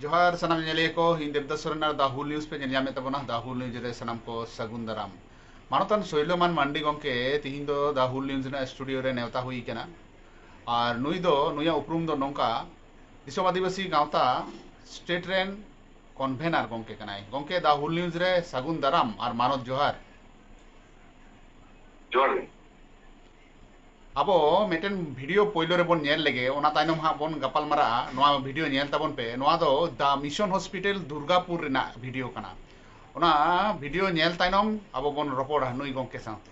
जोहार सनाम नेलिया को इन देवदास सोरेन दा हुल न्यूज पे नेलिया में तबना दा हुल न्यूज रे सनाम को सगुन दाराम मानतन शैलमान मांडी गमके तिहिन दो दा हुल न्यूज ना स्टूडियो रे नेवता हुई केना और नुई दो नुया उपरुम दो नोंका दिसोम आदिवासी गावता स्टेट रेन कन्वेनर गमके कनाय गमके दा हुल न्यूज रे सगुन दाराम और मानत जोहार जोहार अब मेटेन वीडियो पहले रे बोन नेल लेगे ओना ताइनम हा बोन गपाल मारा नोआ वीडियो नेल ताबन पे नोआ दो द मिशन हॉस्पिटल दुर्गापुर रेना वीडियो कना ओना वीडियो नेल ताइनम अब बोन रपोड़ नुई गंके साथे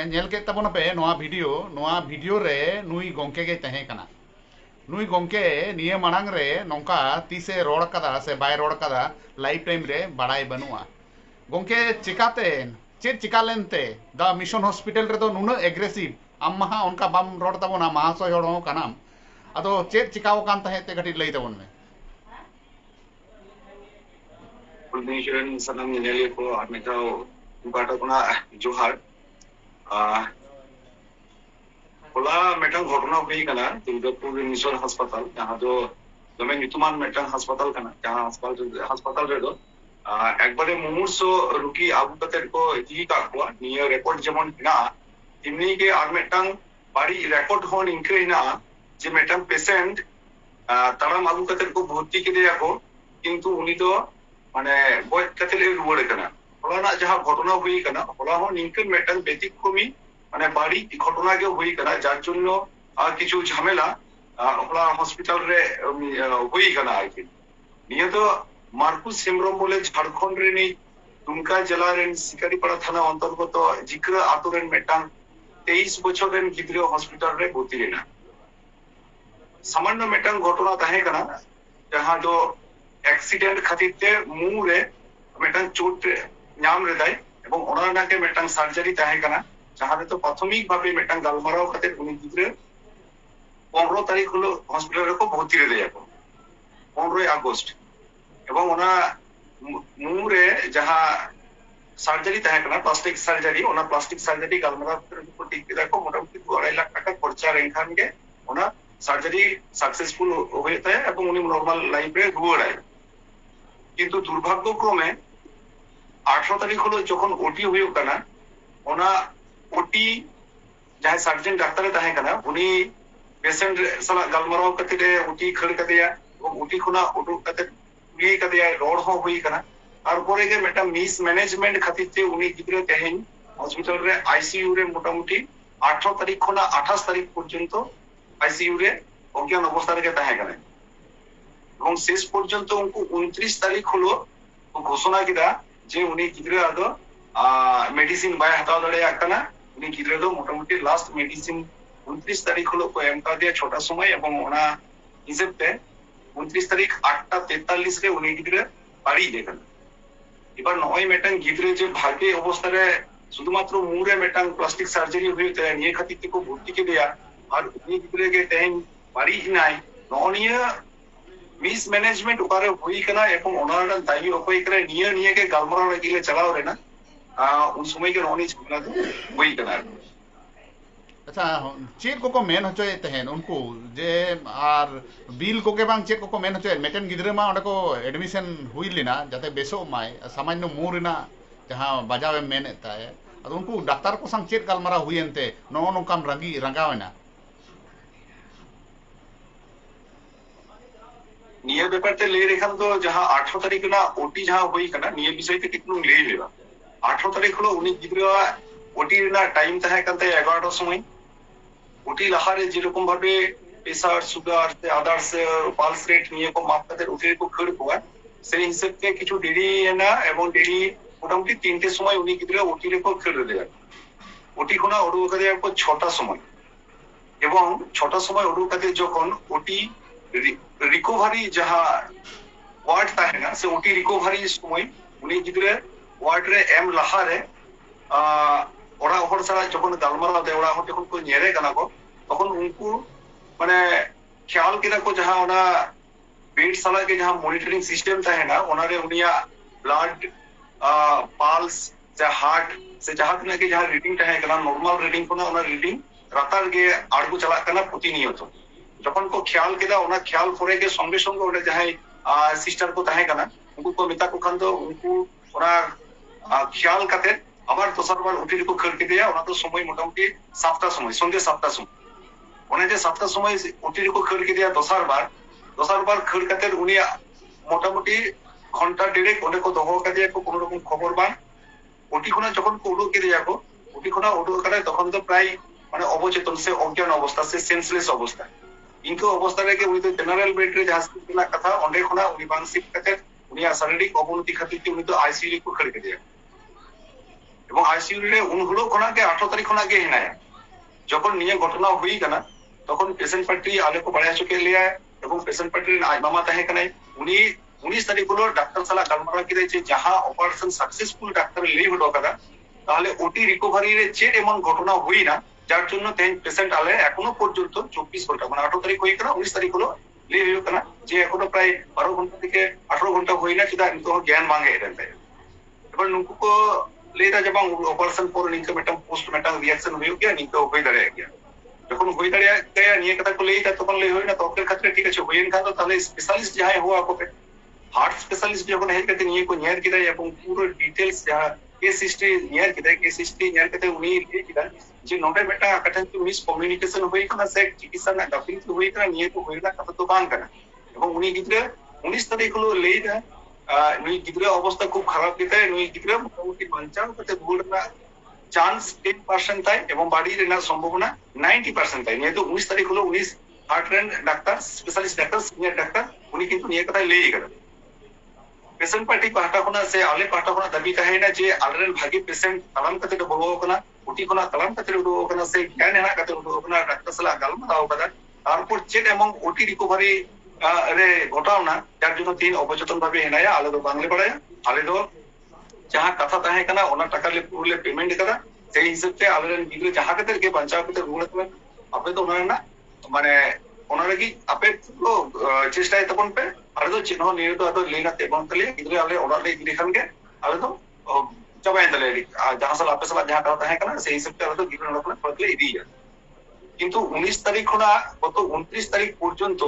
नेल के तबन पे नोआ वीडियो रे नुई गंके के तहे कना नुई गंके निये मांग रे नौका तीसे रोड कदा से बाय रोड कदा लाइफ टाइम रे बड़ाई बनुआ गंके चिकाते चेक चिका लेनते द मिशन हॉस्पिटल रे तो नुन एग्रेसिव आम महा उनका बम रोड तबना महाशय होड़ कनाम अदो चेक चिकाव कान तहे ते गटी लई तबन में पुलिशन सनम नेलिया को आमिताओ बाटकना जोहार होला मेटन घटना हुई कना दुर्गापुर मिशन अस्पताल जहां दो दमे नितुमान मेटन अस्पताल कना जहां अस्पताल रे दो एकबारे मुमूर्सो रुकी आबू कतेर को जी काकुआ निया रिकॉर्ड जेमन ना तिमनी के आर मेटन बाड़ी रिकॉर्ड होन इंक्रे ना जे मेटन पेशेंट ताराम आबू कतेर को भर्ती के दिया को किंतु उनी दो माने गoj कतेर रुवाड़ कना होला जहां घटना हुई कना होला हो निंकन मेटन बेतिक्रमी माने बाड़ी घटना के हुई कना जार जन्य किछु झमेला होला हॉस्पिटल रे हुई कना आरकी निया तो मार्कुस हेमब्रम बोले झारखंड रे नि दुमका जिला रे सिकारीपाड़ा थाना अंतर्गत जिक्र आतो रे मेटन 23 बछर रे गिद्रे हॉस्पिटल रे भर्ती रेना सामान्य मेटन घटना ताहे कना जहां दो एक्सीडेंट खातिर ते मुंह रे मेटन चोट नाम रेदाय एवं ओना के मेटन सर्जरी ताहे कना जहां तो प्राथमिक भावे मेटन गालमाराव खातिर उनी गिद्रे 15 तारीख हलो हॉस्पिटल रे को भर्ती रे देया को 15 अगस्त एवं ओना मुंह रे जहां सर्जरी ताहे कना प्लास्टिक सर्जरी ओना प्लास्टिक सर्जरी गालमाराव को ठीक देखो मोटामुटी 2.5 लाख टाका खर्चा रेखान के ओना सर्जरी सक्सेसफुल होता है एवं उनी नॉर्मल लाइफ रे रुवाड़ाय किंतु दुर्भाग्यक्रमे 18 तारीख हलो जखन ओटी हुई कना ओना ओटी जहां सर्जन डाक्टर ताहे कना उनी पेशेंट सला गलमराव कते ओटी खड़ कदिया और ओटी खुना ओडो कते लिए कदिया रोड हो हुई कना तारपरे के मेटा मिस मैनेजमेंट खातिर ते उनी गिद्रे तेहेन हॉस्पिटल रे आईसीयू रे मोटामुटी 18 तारीख खुना 28 तारीख पर्यंत आईसीयू रे अज्ञान अवस्था रे ताहे कना এবং শেষ পর্যন্ত उनको 29 तारीख हलो घोषणा किदा जे उनी गिद्रे आदो मेडिसिन बाय हताव दड़े कना उनी गिद्रे दो मोटामुटी लास्ट मेडिसिन 29 तारीख हलो को एम का दिया छोटा समय एवं ओना हिसाब पे 29 तारीख 8:43 रे उनी गिद्रे बाड़ी देखन এবার নয় মেটাং गिद्रे जे भागे अवस्था रे শুধুমাত্র মুরে মেটাং প্লাস্টিক সার্জারি হইতে নিয়ে খাতির থেকে ভর্তি কে দেয়া আর উনি गिद्रे के টাইম বাড়ি নাই ননিয়া मिस मैनेजमेंट उकारे हुई कना एवं ओनारा दाई अकोय करे निये के गालमरा गिले चलाव रे ना उन समय के नौनी झगड़ा तो वही करना। अच्छा चेक को मेन होचोय तहन उनको जे आर बिल को के बांग चेक को मेन होचोय मेटन गिद्रे मा ओंडे को एडमिशन हुई लेना जाते बेसो माय सामान्य मुरिना जहां बाजावे मेन ताय अद उनको डाक्तार को संग चेक गालमारा हुईनते नो नोकाम रंगी रंगावना निये पेपर ते ले रेखन तो जहां 18 तारीख ना ओटी जहां हुई कना निये विषय ते कितनु ले लेबा 18 तारीख हलो उनी गिद्रा ओटी ना टाइम तहे कनते 11 समय ওটি লাহারে যেরকম ভাবে pressure sugar others pulse rate নিয়ে কো মাপ কাতে ওটি কো খড় কোয়া সেই হিসেবে কিছু দেরি না এবং দেরি মোটামুটি 3টে সময় উনি গিদ্রা ওটি রে কো খড় দেয়া ওটি কোনা ওডু কাতে কো 6টা সময় এবং 6টা সময় ওডু কাতে যখন ওটি রিকভারি যাহা ওয়ার্ড তাহে না সে ওটি রিকভারি সময় উনি গিদ্রা ওয়ার্ড রে এম লাহারে ওরা হর সারা যখন গালমারা দে ওরা যখন কো নেরে কানা কো তখন উনকু মানে ख्याल केदा को जहां ओना बेड साला के जहां मॉनिटरिंग सिस्टम ता है ना ओनारे उनिया ब्लड पल्स से हार्ट से जहां तक के जहां रीडिंग ता है कना नॉर्मल रीडिंग को ना ओना रीडिंग रातार के आड़गु चला कना प्रतिनियत যখন को ख्याल केदा ओना ख्याल करे के संगे संगे ओले जहां सिस्टर को ता है कना उनको को मिता को खान दो उनको ओना ख्याल काते আবার দোসরবার উঠে রিকো খড়কে দেয়া ওনা তো সময় মোটামুটি 7টা সময় সন্ধ্যে 7টা সময় ওনা যে 7টা সময় উঠে রিকো খড়কে দেয়া দোসরবার খড়কাতে উনি মোটামুটি ঘন্টা দেড়েক ওনে কো দহ কাজে কো কোনো রকম খবর বান ওটি কোনা যখন কো উড়ো কে দেয়া কো ওটি কোনা উড়ো কারে তখন তো প্রায় মানে অবচেতন সে অজ্ঞান অবস্থা সে সেন্সলেস অবস্থা ইনকো অবস্থা রেখে উনি তো জেনারেল বেড রে হসপিটাল কথা ওনে কোনা উনি মানসিক কাতে উনি শারীরিক অবনতি খাতির উনি তো আইসিইউ রিকো খড়কে দেয়া এবং আইসিইউ রে উনগুলো কোনাকে 18 তারিখ কোনাকে হিনায় যখন নিয়ে ঘটনা হই কানা তখন পেশেন্ট পার্টি আলে को बड़ा चुके लिया এবং পেশেন্ট পার্টির মামা তাহে কানাই উনি 19 তারিখ হলো ডাক্তার সালা গালমারা কি দিয়েছে যাহা অপারেশন সাকসেসফুল ডাক্তার লিভ হলো কাদা তাহলে ওটি রিকভারি রে চেট এমন ঘটনা হই না যার জন্য তেন পেশেন্ট আলে এখনো পর্যন্ত 24 ঘন্টা মানে 18 তারিখ হই কানা 19 তারিখ হলো লিভ হলো কানা যে এখনো প্রায় 12 ঘন্টা থেকে 18 ঘন্টা হই না সেটা কিন্তু জ্ঞান মাঙ্গে এটা এবার নুকু को लेता जब ऑपरेशन पर निके मेटम पोस्ट मेटम रिएक्शन हुई गया निके होई दाड़े गया যখন হই দাঁড়িয়ে গয়া নিয়ে কথা কো লেইতা তখন লই হই না তখন ক্ষেত্রে ঠিক আছে হইন খাতো তাহলে স্পেশালিস্ট যাই হওয়া কোপে হার্ট স্পেশালিস্ট যখন হেল করতে নিয়ে কো নিয়ার কিদা এবং পুরো ডিটেইলস যা কেস হিস্ট্রি নিয়ার কিদা উনি লিখে কিদা যে নোটে বেটা কাটান মিস কমিউনিকেশন হই না সে চিকিৎসা না গাফিল হই না নিয়ে তো হই না কথা তো বাং কানা এবং উনি গিদ্রে 19 তারিখ হলো লেইতা নুই গিদ্রে অবস্থা খুব খারাপ দিতে নুই গিদ্রে মোটামুটি বাঞ্চান করতে ভুলনা চান্স 10% তাই এবং বাড়ি রেনা সম্ভাবনা 90% তাই নিয়ে তো 19 তারিখ হলো 19 হার্ট রেন ডাক্তার স্পেশালিস্ট ডাক্তার সিনিয়র ডাক্তার উনি কিন্তু নিয়ে কথা লেই গেল পেশেন্ট পার্টি পাটা কোনা সে আলে পাটা কোনা দাবি তাহে না যে আলরেন ভাগি পেশেন্ট তালাম কাতে বড় কোনা উটি কোনা তালাম কাতে বড় কোনা সে জ্ঞান না কাতে বড় কোনা ডাক্তার সালা গালমারাও কাদা তারপর চেক এবং ওটি রিকভারি রে ঘটাও না যার জন্য তিন অবচেতন ভাবে হেনায়া আলে তো বাংলা পড়ায় আলে তো जहां कथा ताहे कना ओना टाका ले पुरले पेमेंट करा সেই হিসেবে আলেন গিদ্রে যাহা কাদেরকে বাঁচাও করতে রুলে তুমি আপনি তো ওনারা না মানে ওনারা কি আপে তো চেষ্টায় তখন পে আর তো চিহ্ন নিয়ে তো আতো লেনাতে এবং তলে গিদ্রে আলে ওনারে গিদ্রে খানকে আলে তো চাবাই তলে যাহা সাল আপে সাল যাহা কথা তাহে কনা সেই হিসেবে আলে তো গিদ্রে ওনারে পড়লে ইদি যায় কিন্তু 19 তারিখ না গত 29 তারিখ পর্যন্ত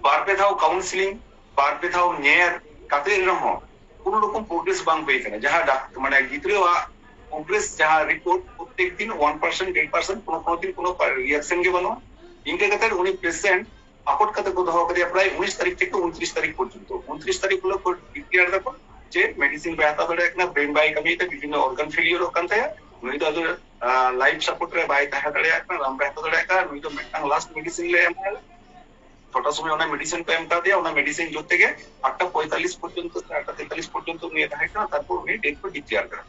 বারপেথাও কাউন্সেলিং বারপেথাও নেয়ার কাতে রহ কোন রকম প্রোগ্রেস বাং হই কেন যাহা মানে গিদ্রেওয়া প্রোগ্রেস যাহা রিপোর্ট প্রত্যেক দিন 1% 8% কোনো দিন কোনো রিঅ্যাকশন কে বানো ইনকে কাতে উনি পেশেন্ট আপট কাতে কো দহ করে প্রায় 19 তারিখ থেকে 29 তারিখ পর্যন্ত 29 তারিখ হলো ডিক্লেয়ার দেখো যে মেডিসিন ব্যথা ধরে একটা ব্রেন বাই কমিতে বিভিন্ন অর্গান ফেলিওর ওখান থেকে নুই তো লাইফ সাপোর্ট রে বাই তাহা ধরে একটা রাম ব্যথা ধরে একটা নুই তো মেটাং লাস্ট মেডিসিন লে আমরা छोटा समय ওনা মেডিসিন पे एमटा दिया ওনা মেডিসিন জোর থেকে 8:45 পর্যন্ত 8:43 পর্যন্ত নিয়ে থাকে তারপর উনি ডেট পর ডিক্লেয়ার করে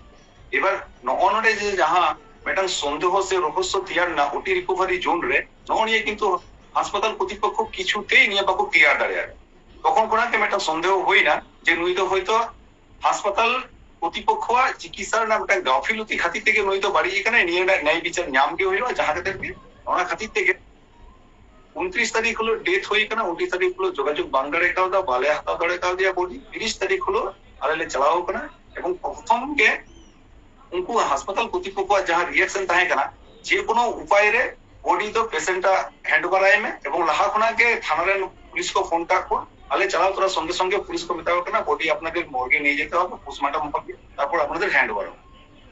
এবার নঅনরে যে যাহা মেটাং সন্দেহ সে রহস্য তিয়ার না ওটি রিকভারি জোন রে ননিয়ে কিন্তু হাসপাতাল কর্তৃপক্ষ কিছুতেই নিয়ে পাকো তিয়ার দাঁড়িয়ে তখন কোনাকে মেটাং সন্দেহ হই না যে নুই তো হয়তো হাসপাতাল কর্তৃপক্ষ চিকিৎসার নাম একটা গাফিলতি খাতির থেকে নুই তো বাড়ি এখানে নিয়ে ন্যায় বিচার নামকে হইলো যাহা তাদেরকে ওনা খাতির থেকে 29 তারিখ হলো ডেথ হই কেনা 29 তারিখ হলো যোগাযোগ বাংলারে কাও দা বালে হাতা ধরে কাও দিয়া বডি 30 তারিখ হলো আলেলে চালাও কেনা এবং প্রথম গে उनको हास्पाताल কর্তৃপক্ষ जहां रिएक्शन তাহে কানা যে কোনো উপায় রে বডি তো পেশেন্টটা হ্যান্ড ওভার আইমে এবং লাহা খনাকে থানারে পুলিশ কো ফোন কাকো আলে চালাও তোরা সঙ্গে সঙ্গে পুলিশ কো মেতাও কানা বডি আপনাদের মর্গে নিয়ে যেতে হবে পোস্টমর্টম হবে তারপর আপনাদের হ্যান্ড ওভার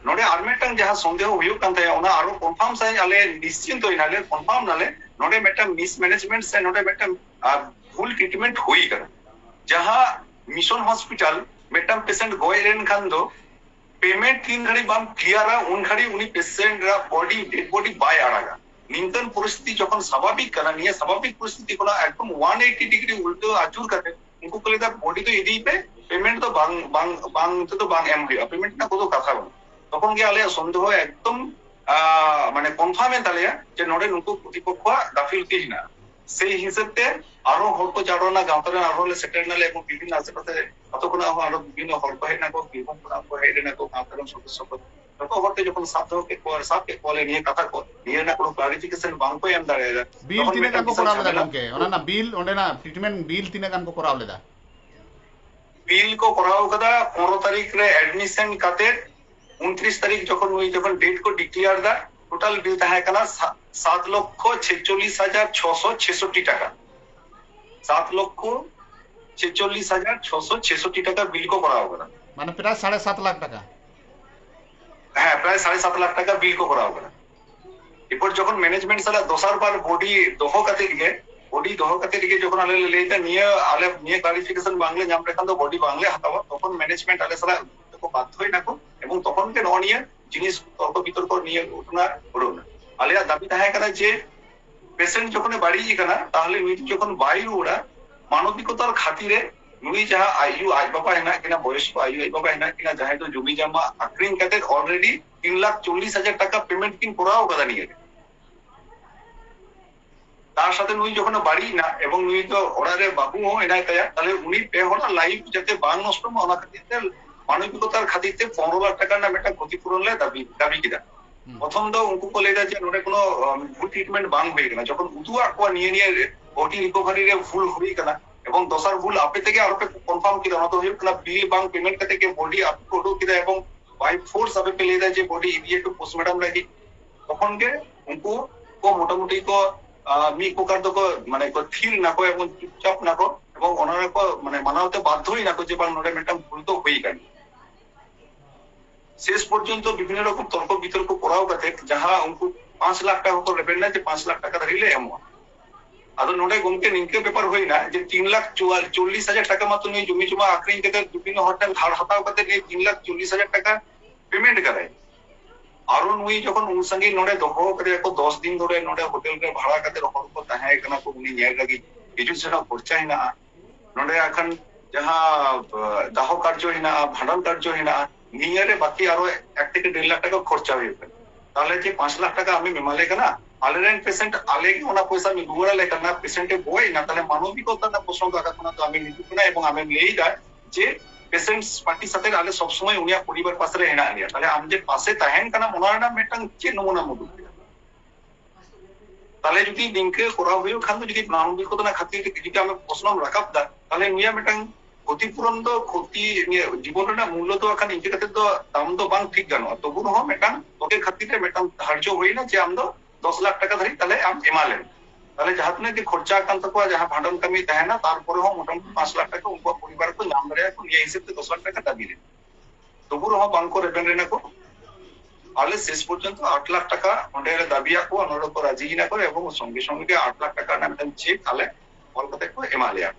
নডে আরমেটাং যাহা সন্দেহ হইও কান তাই ওনা আরো কনফার্ম সাই আলে নিশ্চিন্ত হই নালে কনফার্ম নালে নডে মেটা মিস ম্যানেজমেন্ট সে নডে মেটা ভুল ট্রিটমেন্ট হই কানা যাহা মিশন হসপিটাল মেটা পেশেন্ट গোয়েলেন খান দো पेमेंट 3 घड़ी बाम क्लियर उन घड़ी उनी पेशेंट रा बॉडी डेड बॉडी बाय आड़ागा निंतन परिस्थिति যখন স্বাভাবিক কানা নিয়ে স্বাভাবিক পরিস্থিতি কোনা একদম 180 ডিগ্রি উল্টো আচুর কাতে उनको কলে দা বডি তো এদিই পে পেমেন্ট তো বাং তো বাং এম হই পেমেন্ট না কত কথা বল তখন কি আলে সন্দেহ একদম মানে কনফার্মে তালে যে নডে নুকু প্রতিপক্ষ দাফিল কি না সেই হিসাবে আরো হড় কো জাড়না গাঁতরে আরো সেটেল নালে এবং বিভিন্ন আশেপাশে কতক্ষণ আরো বিভিন্ন হড় কো হেনা কো বিভম কো হেনা কো গাঁতরে সদস্য কো তত হতে যখন সাবকে কলে নিয়ে কথা কো নিয়ে না কোনো ক্লারিফিকেশন বাং কো এম দাঁড়ায় বিল তিনে কান কো করাও লেদা গমকে ওনা না বিল ওনে না ট্রিটমেন্ট বিল তিনে কান কো করাও লেদা বিল কো করাও কদা 15 তারিখ রে এডমিশন কাতে 29 তারিখ যখন ওই যখন ডেট কো ডিক্লেয়ার দা টোটাল বিল তাহে কানা 7,46,666 টাকা 7,46,666 টাকা বিল কো করা होगा মানে প্রায় 7.5 লাখ টাকা হ্যাঁ প্রায় 7.5 লাখ টাকা বিল কো করা होगा এরপর যখন ম্যানেজমেন্ট সালা দোসার বার বডি দহকাতে দিকে যখন আলে লেটা নিয়ে ক্লারিফিকেশন বাংলা নাম রেখান তো বডি বাংলা হাতাবা তখন ম্যানেজমেন্ট আলে সালা তো বাধ্য হই না এবং তখন কে নিয়ে জিনিস তর্ক বিতর্ক নিয়ে উঠনা হলো না আলিয়া দাবি তাহে কানা যে পেশেন্ট যখন বাড়ি কানা তাহলে নুই যখন বাইরে ওরা মানবিকতার খাতিরে নুই যাহা আয়ু আজ বাবা হেনা কিনা বয়স্ক আয়ু আই বাবা হেনা কিনা যাহাই তো জমি জমা আক্রিন কাতে অলরেডি 3,40,000 টাকা পেমেন্ট কিন করাও কথা নিয়ে তার সাথে নুই যখন বাড়ি না এবং নুই তো ওরারে বাবু হো এনাই তায়া তাহলে উনি পে হড়া লাইফ যাতে বাং নষ্ট না খাতিতে মানবিকতার খাতিতে 15 লাখ টাকা না একটা ক্ষতিপূরণ লে দাবি কিনা প্রথম তো উनको को लेदा যে ওরে কোনো ভুল ট্রিটমেন্ট বাং হই না যখন উতুয়া কো নিয়ে বডি রিকভারি রে ভুল হই না এবং দসার ভুল আপে থেকে আর কনফার্ম কিনা না তো হই না বিল বাং পেমেন্ট কাতে কে বডি আপ কোডো কিনা এবং বাই ফোর্স আপে पे लेदा যে বডি ইমিডিয়েট টু পোস্টমর্টম লাগি তখন কে उनको को মোটামুটি কো মি প্রকার তো মানে কো থির না কো এবং চুপচাপ না কো এবং ওনারা কো মানে মানাওতে বাধ্যই না কো যে বাং নোডে মেটাম ভুল তো হই কানি শেষ পর্যন্ত বিভিন্ন রকম তর্ক বিতর্ক করাও কাতে যাহা উनको 5 লাখ টাকা কো রেবেন না যে 5 লাখ টাকা ধরিলে এমন আদো নোডে গমকে নিংকে পেপার হই না যে 3,40,000 টাকা মাত্র নিয়ে জমি জমা আক্রিন কাতে বিভিন্ন হোটেল ধার হাতাও কাতে 3,40,000 টাকা পেমেন্ট করায় আরো নুই যখন উন সঙ্গে নোডে দহো করে কো 10 দিন ধরে নোডে হোটেল রে ভাড়া কাতে রহর কো তাহে কানা কো উনি নিয়ে লাগি কিছু সেটা খরচা হে না নোডে এখন যাহা দাহ কার্য হে না ভাড়াল কার্য হে না নিয়ারে বাকি আরো 1 থেকে 1.5 লাখ টাকা খরচা হইবে তাহলে যে 5 লাখ টাকা আমি মেমালে কানা আলেরেন পেশেন্ট আলে কি ওনা পয়সা আমি গুড়া লে কানা পেশেন্টে বই না তাহলে মানবিকতা না প্রশ্ন কাকা কোনা তো আমি নিতু না এবং আমি লেই দা যে পেশেন্টস পার্টি সাথে আলে সব সময় উনিয়া পরিবার পাশে হেনা আলিয়া তাহলে আমি যে পাশে তাহেন কানা ওনার না মেটাং যে নমুনা মধু তাহলে যদি লিংকে করা হইও খান যদি মানবিকতা না খাতির যদি আমি প্রশ্ন রাখাব দা তাহলে নিয়া মেটাং ক্ষতিপূরণ তো ক্ষতি জীবনের মূল্য তো এখন ইনকে তো দাম তো বাং ঠিক জানো তবু ন মেটাং তোকে খাতিরে মেটাং ধার্য হই না যে আমদো 10 লাখ টাকা ধরি তাহলে আম এমালেন তাহলে যাহাতনে যে খরচা কান তকো যাহা ভাডন কামি তাহে না তারপরে হো মোটামুটি 5 লাখ টাকা উনকো পরিবার কো নাম রে কো নিয়ে হিসাবে 10 লাখ টাকা দাবি রে তবু ন বাং কো রেবেন রে না কো আলে শেষ পর্যন্ত 8 লাখ টাকা ওন্ডে দাবিয়া কো অনুরোধ কো রাজি না করে এবং সঙ্গে সঙ্গে 8 লাখ টাকা নাম চেক তাহলে কলকাতা কো এমালিয়া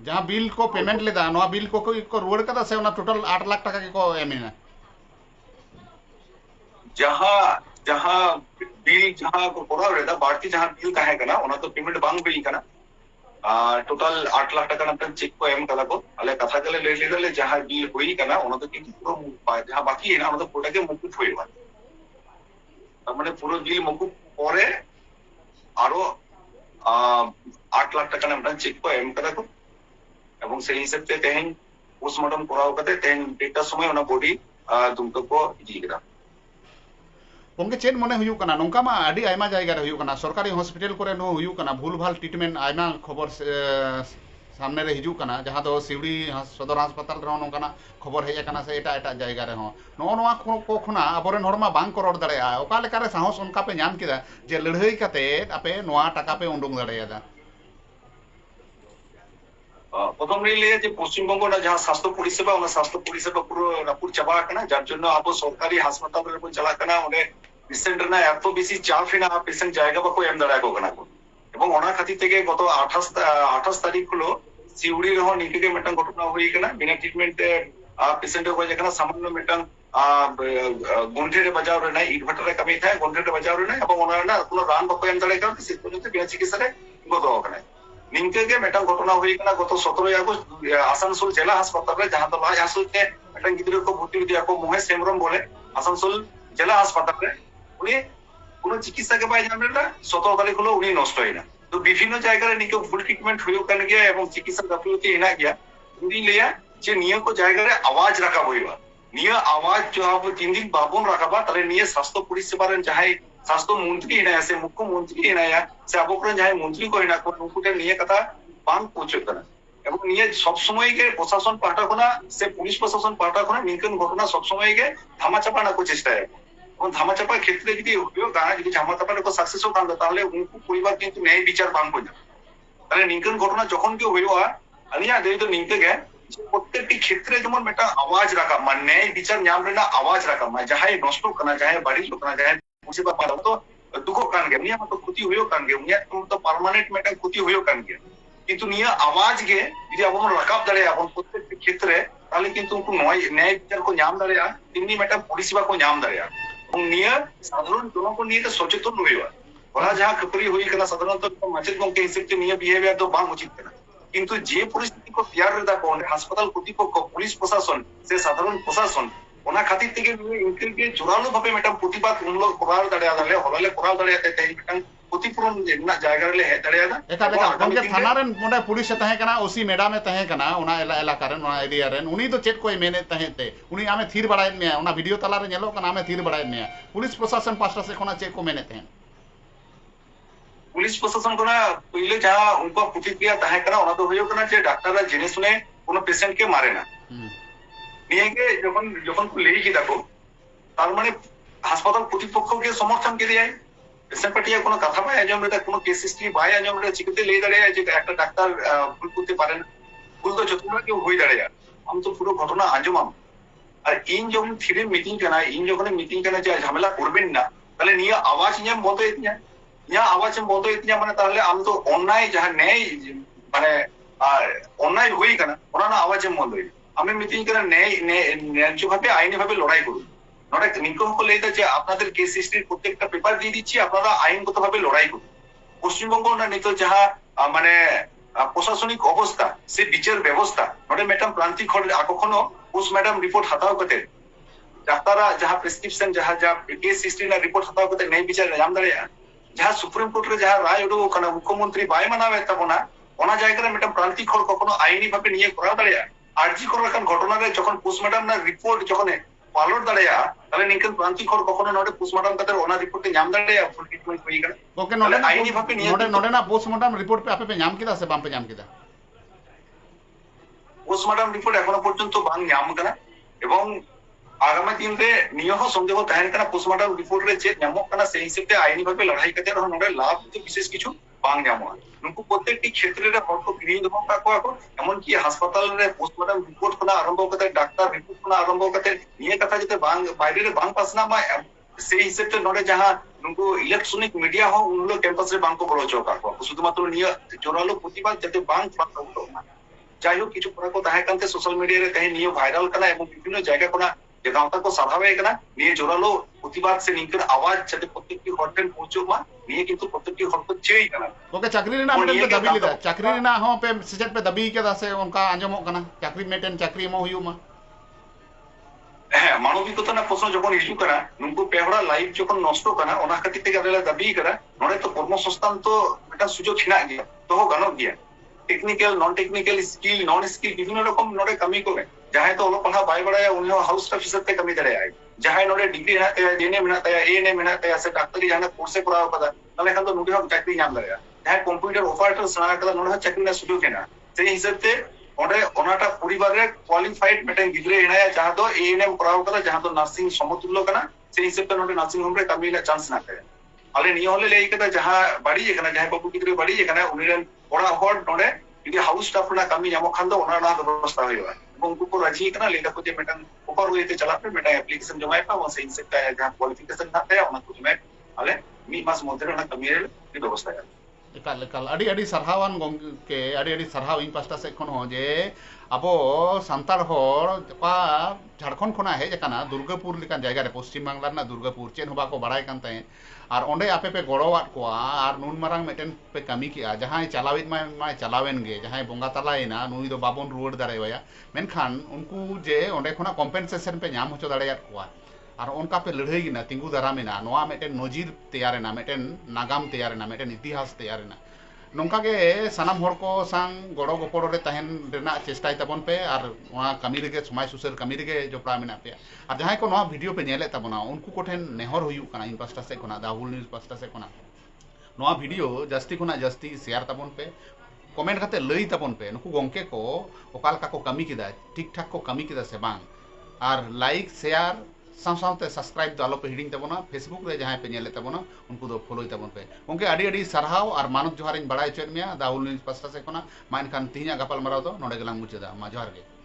जहाँ बिल को पेमेंट लेदा नवा बिल को रोड कदा से ओना टोटल 8 लाख टाका के को एमिना जहाँ बिल जहाँ को करा रेदा बाड़ती जहाँ बिल काहे कना ओना तो पेमेंट बांग बेई कना टोटल 8 लाख टाका ना चेक को एम कला को अले कथा चले ले ले जहाँ बिल होई कना ओना तो किंतु पूरा जहाँ बाकी है ना ओना तो पूरा के मुकुट होइबा तार माने पूरा बिल मुकुट परे आरो 8 लाख টাকা নামটা চেক কো এম করা কো এবং সেই হিসাবে তেহেন পোস্টমর্টম করাও কাতে তেহেন ডেটা সময় ওনা বডি দুমতো কো ইজি করা उनके चेन मने हुयु कना नोंका मा आडी आयमा जायगा रे हुयु कना सरकारी हॉस्पिटल करे नो हुयु कना भूल भाल ट्रीटमेंट आयमा खबर सामने रे हिजू कना जहां दो सिवड़ी सदर हास्पाताल रे नोंकाना खबर हेज कना से एटा एटा जायगा रे हो नोआ को खुना अबोरेन हरमा बांग को रोड दड़े आ ओका लेका रे साहस उनका पे नाम किदा जे लड़ाई काते आपे नोआ टाका पे उंडुंग दड़ेयादा প্রথম রিলে যে পশ্চিমবঙ্গ না যাহা স্বাস্থ্য পরিষেবা ওনা স্বাস্থ্য পরিষেবা পুরো রাপুর চাবা কানা যার জন্য আবো সরকারি হাসপাতাল রে বন চালা কানা ওনে পেশেন্ট না এত বেশি চাপ হিনা পেশেন্ট জায়গা বা কো এম দাঁড়ায় কো কানা এবং ওনা খাতির থেকে গত 28 তারিখ হলো সিউড়ি রহ নিকে মেটাং ঘটনা হই কানা বিনা ট্রিটমেন্টে পেশেন্ট হয়ে যায় কানা সামান্য মেটাং গন্ঠে রে বাজাও রে নাই ইনভার্টার রে কামি থাকে গন্ঠে রে বাজাও রে নাই এবং ওনা না কোনো রান বা কো এম দাঁড়ায় কারণ সে পর্যন্ত বিনা চিকিৎসা রে গত কানা নিকে মেটাং ঘটনা হই কানা গত 17 আগস্ট আসানসোল জেলা হাসপাতালে যাহা তো লাই আসলতে মেটাং গিদ্র কো ভর্তি দিয়া কো মহেশ হেমব্রম বলে আসানসোল জেলা হাসপাতালে উনি কোনো চিকিৎসাকে পাই জানেন না 17 তারিখ হলো উনি নষ্ট হয় না তো বিভিন্ন জায়গায় নিকে ফুল ট্রিটমেন্ট হইও কান গিয়া এবং চিকিৎসা গাফিলতি হেনা গিয়া উনি লিয়া যে নিয়ে কো জায়গায় আওয়াজ রাখা হইবা নিয়ে আওয়াজ जो आप 3 दिन বাবন রাখাবা তাহলে নিয়ে স্বাস্থ্য পরিষেবার যাহাই স্বাস্থ্য মন্ত্রী হেনা আছে মুখ্যমন্ত্রী হেনা সে আবকরন যাহাই মন্ত্রী কই না কোন নুকুটে নিয়ে কথা বাং পৌঁছে না এবং নিয়ে সব সময় গে প্রশাসন পাঠাকোনা সে পুলিশ প্রশাসন পাঠাকোনা নিকন ঘটনা সব সময় গে ধামাচাপা না কো চেষ্টা এবং ধামাচাপার ক্ষেত্রে যদি হইও গানা যদি ধামাচাপার কো সাকসেসও কান্দ তাহলে উনকু পরিবার কিন্তু ন্যায় বিচার বাং কই না তাহলে নিকন ঘটনা যখন কি হইও আনিয়া দেই তো নিতে গে প্রত্যেকটি ক্ষেত্রে যেমন একটা আওয়াজ রাখা মানে ন্যায় বিচার নাম রে না আওয়াজ রাখা মানে যাহাই নষ্ট কানা যাহাই বাড়ি লোকনা যাহাই পরিষেবা পাওয়া তো দুঃখ কান গে নিয়া তো ক্ষতি হইও কান গে নিয়া তো পার্মানেন্ট মেটা ক্ষতি হইও কান গে কিন্তু নিয়ে আওয়াজ গে যদি আপন রাখাব দাঁড়ে আপন প্রত্যেকটি ক্ষেত্রে তাহলে কিন্তু উনকু ন্যায় বিচার কো নাম দাঁড়ে তেমনি মেটা পরিষেবা কো নাম দাঁড়ে এবং নিয়ে সাধারণ জনগণ নিয়ে সচেতন হইবা ওরা যাহা খবরি হই কানা সাধারণত মাঝে গমকে হিসেবে নিয়ে বিহেভিয়ার তো বাং উচিত না কিন্তু যে পরিস্থিতি কো তৈয়ার রে দেখো হাসপাতাল কর্তৃপক্ষ পুলিশ প্রশাসন সে সাধারণ প্রশাসন ওনা খাতির থেকে ইনকে জোরালো ভাবে মেটা প্রতিবাদ উনলো করার দাঁড়ে আদালে হলালে করার দাঁড়ে তাই মেটাং ক্ষতিপূরণ না জায়গা রে হে দাঁড়ে না একা দেখা গমকে থানা রেন মোডে পুলিশ তাহে কানা ওসি ম্যাডাম এ তাহে কানা ওনা এলাকা রেন ওনা এরিয়া রেন উনি তো চেক কই মেনে তাহে তে উনি আমি থির বাড়াই মে ওনা ভিডিও তালা রে নেলো কানা আমি থির বাড়াই মে পুলিশ প্রশাসন পাঁচটা से कोना चेक को मेने थे পুলিশ প্রশাসন কোনা পहिले যা উনকো প্রতিক্রিয়া তাহে কানা ওনা তো হইও কানা যে ডাক্তাররা জেনে শুনে কোনো পেশেন্ট কে মারে না নিয়ে গে যখন লেই কি দেখো তার মানে হাসপাতাল কর্তৃপক্ষকে সমর্থন কে দেয় পেশেন্ট পার্টিয়া কোনো কথা পায় আজম রে কোনো কেস হিস্ট্রি বাই আজম রে চিকিৎসা লেই দাঁড়ায় যে একটা ডাক্তার ভুল করতে পারে না ভুল তো যতটা কেউ হই দাঁড়ায় আমি তো পুরো ঘটনা আজমাম আর ইন যখন থিরে মিটিং কানা ইন যখন মিটিং কানা যে ঝামেলা করবেন না তাহলে নিয়ে আওয়াজ নিয়ে বন্ধ হইতে ইয়া আওয়াজ বন্ধ হইতে মানে তাহলে আমি তো অন্যায় যাহা ন্যায় মানে অন্যায় হই কানা ওনা না আওয়াজ বন্ধ হই আমি মিটিং কানা ন্যায্য ভাবে আইনি ভাবে লড়াই করব লড়াই নিকম হলে এটা যে আপনাদের কেস হিস্ট্রির প্রত্যেকটা পেপার দিয়ে দিচ্ছি আপনারা আইনগত ভাবে লড়াই করুন পশ্চিমবঙ্গ না নিত যাহা মানে প্রশাসনিক অবস্থা সে বিচার ব্যবস্থা নটে ম্যাডাম প্রান্তিক কখনো পোস্টমর্টম রিপোর্ট হাতাও করতে ডাক্তাররা যাহা প্রেসক্রিপশন যাহা যা কেস হিস্ট্রি না রিপোর্ট হাতাও করতে ন্যায় বিচার নাম দাঁড়িয়ে যাহা সুপ্রিম কোর্ট রে যাহা রায় উঠো কানা মুখ্যমন্ত্রী বাই মানাবে তখন ওনা জায়গায় ম্যাডাম প্রান্তিক কখনো আইনি ভাবে নিয়ে করা দাঁড়িয়ে আরজি করার ঘটনারে যখন পোস্টমর্টম না রিপোর্ট যখন পালট দাঁড়ায়া তাহলে নিকন প্রান্তিক কখনো নটে পোস্টমর্টম কাদের ওনা রিপোর্টে নাম দাঁড়ায়া ফুল ট্রিটমেন্ট হই গেল ওকে নটে আইনি ভাবে নিয়ে নটে না পোস্টমর্টম রিপোর্ট पे আপে पे নাম কিদা সে বাম पे নাম কিদা পোস্টমর্টম রিপোর্ট এখনো পর্যন্ত বাং নাম কানা এবং আগামী দিনে নিয়হ সন্দেহ তাহেন কানা পোস্টমর্টম রিপোর্ট রে যে নামক কানা সেই হিসেবে আইনি ভাবে লড়াই করতে রহ নটে লাভ তো বিশেষ কিছু বাং নাম নুকু প্রত্যেকটি ক্ষেত্রে রে হয়তো গৃহীত হন কাকো এখন এমন কি হাসপাতাল রে পোস্টমর্টম রিপোর্ট কোনা আরম্ভ করতে ডাক্তার রিপোর্ট কোনা আরম্ভ করতে নিয়ে কথা যেতে বাং বাইরে রে বাং পাস না বা সেই হিসেবে নটে যাহা নুকু ইলেকট্রনিক মিডিয়া হ উনলো ক্যাম্পাস রে বাং কো বড় চৌকা শুধুমাত্র নিয়ে জোরালো প্রতিবাদ যাতে বাং প্রাপ্ত হতো না যাই হোক কিছু করা কো তাহে কান্তে সোশ্যাল মিডিয়া রে তাহে নিয়ে ভাইরাল কানা এবং বিভিন্ন জায়গা কোনা যে গাঁওতা কো সাধাবে কানা নিয়ে জোরালো প্রতিবাদ সে নিকর আওয়াজ যাতে প্রত্যেকটি হটেল পৌঁছো মা নিয়ে কিন্তু প্রত্যেকটি হট को চেই কানা ओके चाकरी ना मेटन पे दबी लेदा चाकरी ना हो पे सिजट पे दबी केदा से उनका आंजमो कना चाकरी मेटन चाकरी मो हुयु मा হ্যাঁ মানবিকতা না প্রশ্ন যখন ইস্যু করা নুনকু পেহড়া লাইফ যখন নষ্ট করা ওনা খাতির থেকে আলাদা দাবি করা নড়ে তো কর্মসংস্থান তো একটা সুযোগ হিনা গিয়া তো গানো গিয়া টেকনিক্যাল নন টেকনিক্যাল স্কিল নন স্কিল বিভিন্ন রকম নড়ে কামি করে যাহাই তো অলো পড়া বাই বড়ায়া উনি হাউস স্টাফ হিসেবে কামি দাঁড়ায় যাহাই নড়ে ডিগ্রি না জেনে মেনা তায়া এএনএ মেনা তায়া সে ডাক্তারি জানা কোর্সে করাও কথা তাহলে এখন তো নুডি হক চাকরি নাম দাঁড়ায় যাহাই কম্পিউটার অপারেটর সারা কথা নড়ে চাকরি না সুযোগ না সেই হিসাবে ওনে ওনাটা পরিবারে কোয়ালিফাইড মেটেন গিদ্রে এনায়া যাহা দো এএনএম করাও কাদা যাহা দো নার্সিং সমতুল্য কানা সেই হিসাবে নোডে নার্সিং হোম রে কামি লা চান্স না থাকে আলে নিয়ে হলে লেই কাদা যাহা বাড়ি এখানে যাহা বাবু গিদ্রে বাড়ি এখানে উনিরেন ওড়া হর নোডে যদি হাউস স্টাফ না কামি ᱧᱟᱢᱚᱜ ᱠᱷᱟᱱ ᱫᱚ ᱚᱱᱟ ᱨᱮᱱᱟᱜ ᱵᱮᱵᱚᱥᱛᱷᱟ ᱦᱩᱭᱩᱜᱼᱟ এবং উनको को राजी करना लेकर को जे मेटन ऊपर हुए थे चला पे मेटा एप्लीकेशन जमाए पा वहां से इनसे जहां क्वालिफिकेशन था उना को जमाए आले मी मास मध्य ᱨᱮ कमी रे की व्यवस्था है एकाल एकाल अड़ी सरहावान गंके अड़ी सरहाव इन पास्टा से खन हो जे अब सान्ताड़ हर का झारखंड खना हेज काना दुर्गापुर लेकान जायगा रे पश्चिम बांगला ना दुर्गापुर चेन होबा को बड़ाय कान तहे और ओंडे आपे पे गड़ोवात कोआ और नुन मारांग मेटेन पे कमी किया जहां चलावित माय चलावेन गे जहां बोंगा तलायना नुई दो बाबन रुवाड़ दाड़ेवाया मेनखान उनको जे ओंडे खना कम्पेनसेशन पे ᱧᱟᱢ होचो दाड़ेयात कोआ और उनका पे लड़ाई गिना तिंगू दारामेना नोआ मेटेन नजिर तैयारेना मेटेन नागाम तैयारेना मेटेन इतिहास तैयारेना नोंका के सानाम हर को सांग गड़ो गपड़ो रे तहन रेना चेष्टाय तबन पे और वहाँ कमी रेगे समय सुसर कमी रेगे जोपड़ा मेना पे और जहां को नोआ वीडियो पे नेले तबना उनको कोठेन नेहर हुयु कना इन पास्टा से कोना दाहुल न्यूज पास्टा से कोना नोआ वीडियो जस्ती कोना जस्ती शेयर तबन पे कमेंट करते लई तबन पे नुकु गंके को ओकाल का को कमी किदा ठीक ठाक को कमी किदा से बांग और लाइक शेयर साथ सब्सक्राइब दो आलो पे हिडिंग तबना फेसबुक रे जहां पे नेले तबना उनको दो फॉलो तबन पे उनके अड़ी सरहाव और मानव जोहार इन बड़ाय चेत मिया दाहुल न्यूज पास्टा से कोना माइन खान तिहिया गपाल माराव दो नोडे गलांग मुचेदा मा जोहार गे।